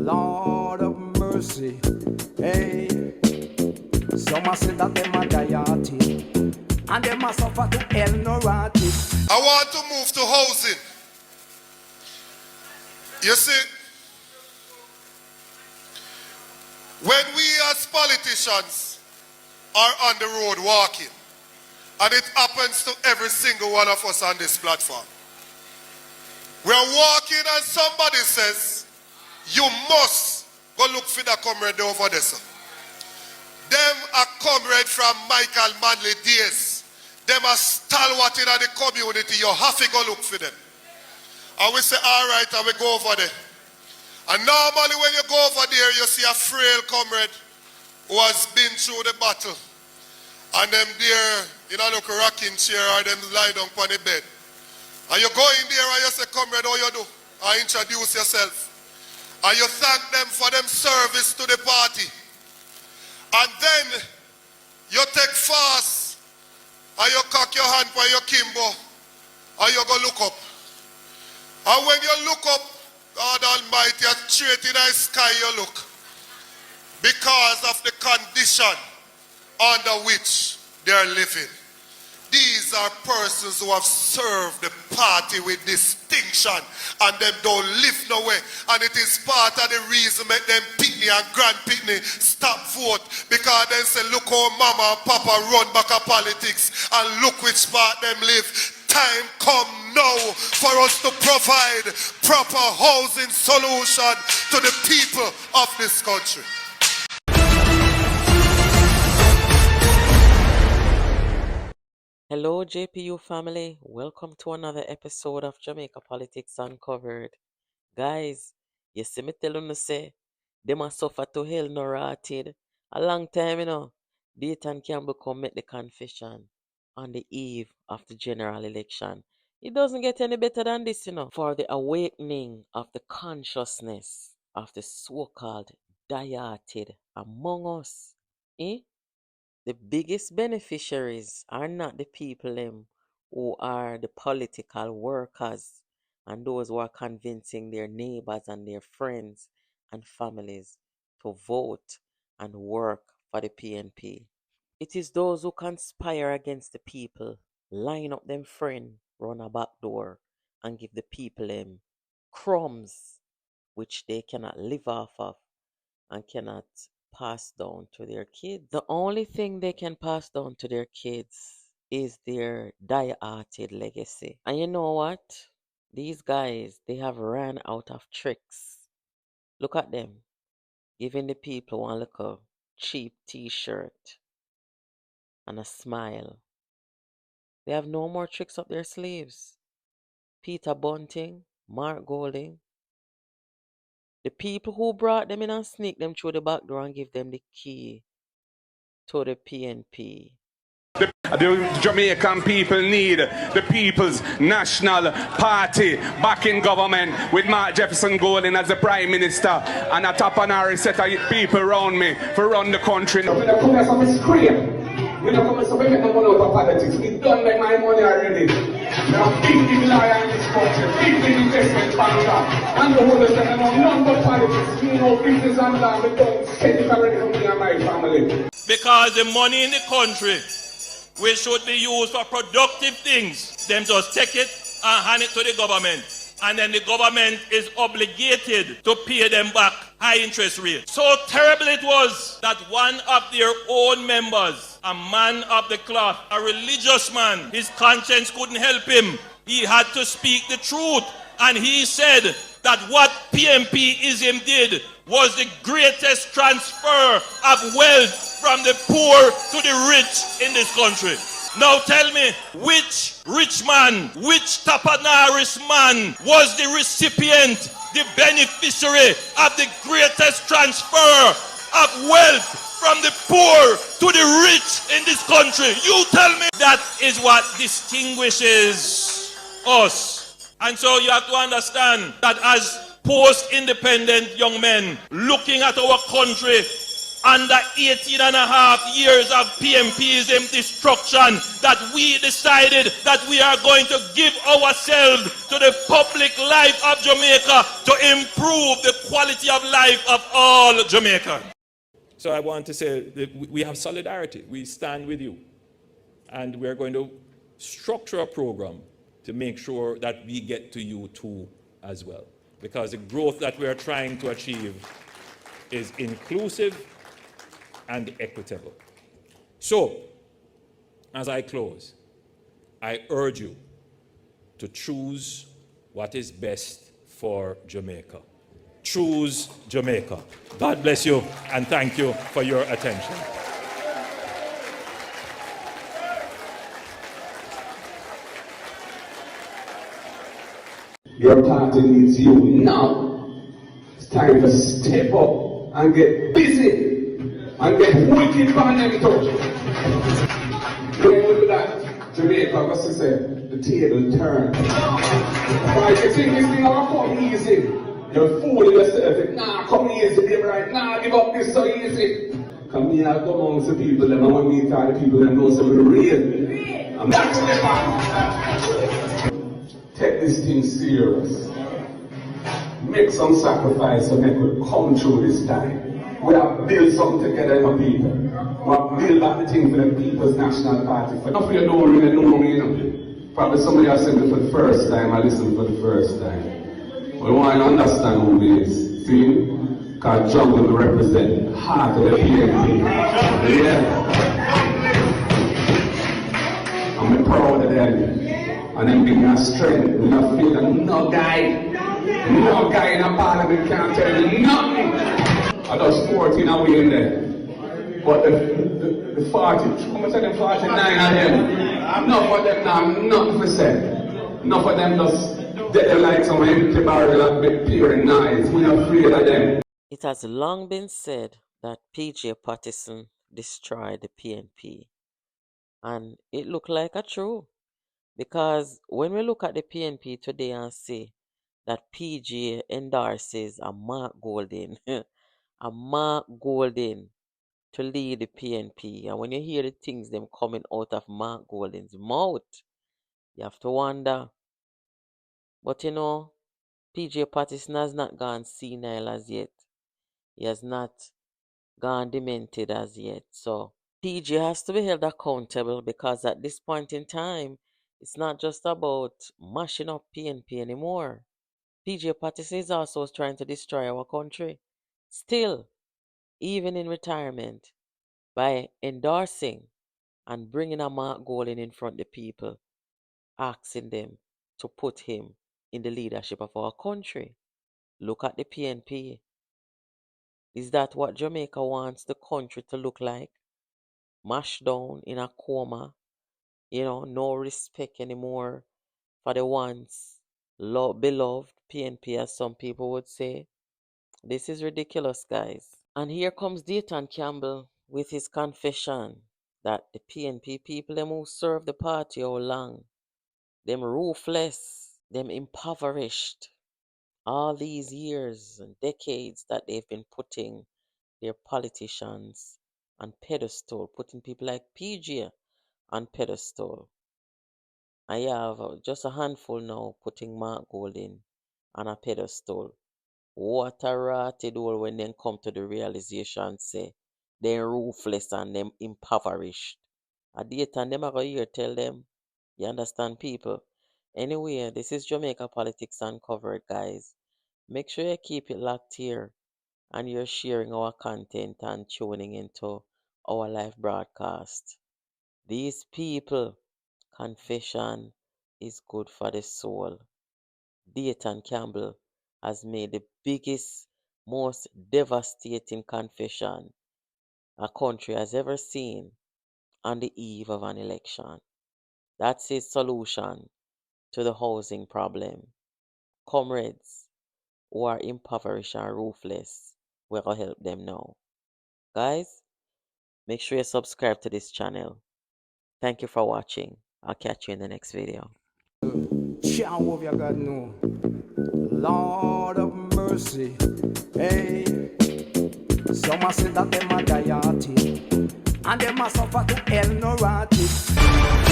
Lord of mercy, hey. Some a say that them a diety, and them a suffer to hell no rotted. I want to move to housing. You see, when we as politicians are on the road walking, and it happens to every single one of us on this platform, we are walking and somebody says, you must go look for the comrade over there, sir. Them a comrade from Michael Manley days. Them a stalwart in the community. You have to go look for them. And we say, all right, and we go over there. And normally when you go over there, you see a frail comrade who has been through the battle. And them there, in a look rocking chair, or them lie down on the bed. And you go in there and you say, comrade, how you do? And introduce yourself. And you thank them for them service to the party. And then you take fast and you cock your hand by your kimbo and you go look up. And when you look up, God Almighty, straight in the sky you look. Because of the condition under which they are living. These are persons who have served the party with distinction and them don't live nowhere. And it is part of the reason make them pitney and grand pitney stop vote. Because they say, look how mama and papa run back of politics and look which part them live. Time come now for us to provide proper housing solution to the people of this country. Hello JPU family, welcome to another episode of Jamaica Politics Uncovered. Guys, you see me tell you say, they must suffer to hell no rotted. A long time, you know, Dayton Campbell come make the confession on the eve of the general election. It doesn't get any better than this, you know. For the awakening of the consciousness of the so-called dieted among us, the biggest beneficiaries are not the people who are the political workers and those who are convincing their neighbors and their friends and families to vote and work for the PNP. It is those who conspire against the people, line up them friend, run a back door, and give the people crumbs which they cannot live off of and cannot pass down to their kids. The only thing they can pass down to their kids is their die-hearted legacy. And you know what? These guys, they have ran out of tricks. Look at them, giving the people one little cheap t-shirt and a smile. They have no more tricks up their sleeves. Peter Bunting, Mark Golding, the people who brought them in and sneak them through the back door and give them the key to the PNP. The Jamaican people need the People's National Party back in government with Mark Jefferson Golding as the Prime Minister and a top honorary set of people around me for run the country. We don't come to make no money out of politics. We done make my money already. There are big lawyer in this country, big investment banker, and the whole of them are none but politics. We know business and law, we don't send it already for me and my family. Because the money in the country, which should be used for productive things, them just take it and hand it to the government. And then the government is obligated to pay them back high interest rates. So terrible it was that one of their own members, a man of the cloth, a religious man, his conscience couldn't help him. He had to speak the truth. And he said that what PNPism did was the greatest transfer of wealth from the poor to the rich in this country. Now tell me, which rich man, which Tapanaris man was the recipient, the beneficiary of the greatest transfer of wealth from the poor to the rich in this country? You tell me. That is what distinguishes us. And so you have to understand that as post-independent young men looking at our country under 18 and a half years of PNPism destruction, that we decided that we are going to give ourselves to the public life of Jamaica to improve the quality of life of all Jamaicans. So I want to say that we have solidarity. We stand with you. And we're going to structure a program to make sure that we get to you too as well. Because the growth that we are trying to achieve is inclusive and equitable. So, as I close, I urge you to choose what is best for Jamaica. Choose Jamaica. God bless you, and thank you for your attention. Your party needs you now. It's time to step up and get busy and get wicked on them too. When we do that, Jamaica, what's to say? The table turn. Why you think this thing will come easy? You're fooling yourself. Nah, come easy, baby, right? Nah, give up this so easy. Come here, come amongst the people, and when we tell the people, them know something real. I'm not going to back. Take this thing serious. Make some sacrifice so that we come through this time. We have built something together for people. We have built back the thing for the People's National Party. For enough of you don't really know me, you know. Probably somebody has seen me for the first time, I listened for the first time. We want to understand who he is. See? Because John will represent the heart of the PNP. Yeah. I'm proud of them. And then give me a strength. We not feel that no guy in a parliament can't tell me nothing. I just 14 away in there. But the 40, how much of them 49 of them? Enough of them now, nothing for say. Enough of them just dead like some empty barrel and big peering knives. We're not afraid of them. It has long been said that PJ Patterson destroyed the PNP. And it looked like a true. Because when we look at the PNP today and say that PJ endorses a Mark Golding, a Mark Golding to lead the PNP, and when you hear the things them coming out of Mark Golding's mouth, you have to wonder. But you know, PJ Patterson has not gone senile as yet. He has not gone demented as yet. So PJ has to be held accountable, because at this point in time, it's not just about mashing up PNP anymore. PJ Patterson is also trying to destroy our country. Still, even in retirement, by endorsing and bringing a Mark Golding in front of the people, asking them to put him in the leadership of our country. Look at the PNP. Is that what Jamaica wants the country to look like? Mashed down in a coma, no respect anymore for the once beloved PNP, as some people would say. This is ridiculous, guys. And here comes Dayton Campbell with his confession that the PNP people, them who serve the party all long, them ruthless, them impoverished, all these years and decades that they've been putting their politicians on pedestal, putting people like PJ on pedestal. I have just a handful now putting Mark Golding on a pedestal. What a ratty door when they come to the realization, say, they're ruthless and them impoverished. A date and them are going to tell them, you understand, people? Anyway, this is Jamaica Politics Uncovered, guys. Make sure you keep it locked here and you're sharing our content and tuning into our live broadcast. These people, confession is good for the soul. Dayton Campbell has made the biggest, most devastating confession a country has ever seen on the eve of an election. That's his solution to the housing problem. Comrades who are impoverished and ruthless, we're going to help them now. Guys, make sure you subscribe to this channel. Thank you for watching. I'll catch you in the next video. Jehovah God know. Lord of mercy. Hey. Some a say that them a die hearted, and them a suffer to hell no rotted.